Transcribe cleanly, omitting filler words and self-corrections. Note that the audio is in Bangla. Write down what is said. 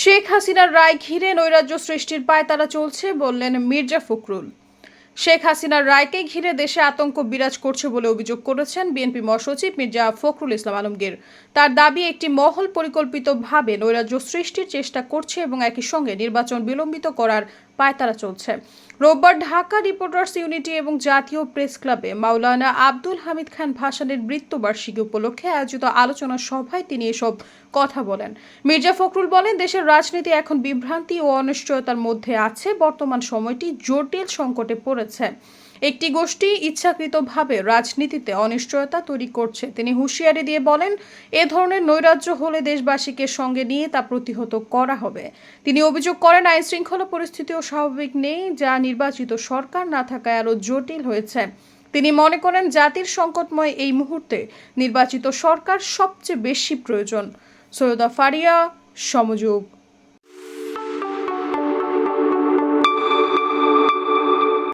শেখ হাসিনার রায় ঘিরে নৈরাজ্য সৃষ্টির পায়তারা চলছে বললেন মির্জা ফখরুল। শেখ হাসিনার রায়কে ঘিরে দেশে আতঙ্ক বিরাজ করছে বলে অভিযোগ করেছেন বিএনপি মহাসচিব মির্জা ফখরুল ইসলাম আলমগীর। তার দাবি, একটি মহল পরিকল্পিতভাবে নৈরাজ্য সৃষ্টির চেষ্টা করছে এবং একই সঙ্গে নির্বাচন বিলম্বিত করার পায়তারা চলছে। রোববার ঢাকা রিপোর্টার্স ইউনিটি এবং জাতীয় প্রেস ক্লাবে মাওলানা আব্দুল হামিদ খান ভাসানীর মৃত্যুবার্ষিকী উপলক্ষে আয়োজিত আলোচনা সভায় তিনি এসব কথা বলেন। মির্জা ফখরুল বলেন, দেশের রাজনীতি এখন বিভ্রান্তি ও অনিশ্চয়তার মধ্যে আছে। বর্তমান সময়টি জটিল সংকটে পড়েছে। একটি গোষ্ঠী ইচ্ছাকৃতভাবে রাজনীতিতে অনিশ্চয়তা তৈরি করছে। তিনি হুঁশিয়ারি দিয়ে বলেন, এ ধরনের নৈরাজ্য হলে দেশবাসীকে সঙ্গে নিয়ে তা প্রতিহত করা হবে। তিনি অভিযোগ করেন, আইন শৃঙ্খলা পরিস্থিতিও স্বাভাবিক নেই, যা নির্বাচিত সরকার না থাকায় আরও জটিল হয়েছে। তিনি মনে করেন, জাতির সংকটময় এই মুহূর্তে নির্বাচিত সরকার সবচেয়ে বেশি প্রয়োজন। সৈয়দা ফারিয়া, সমযোগ।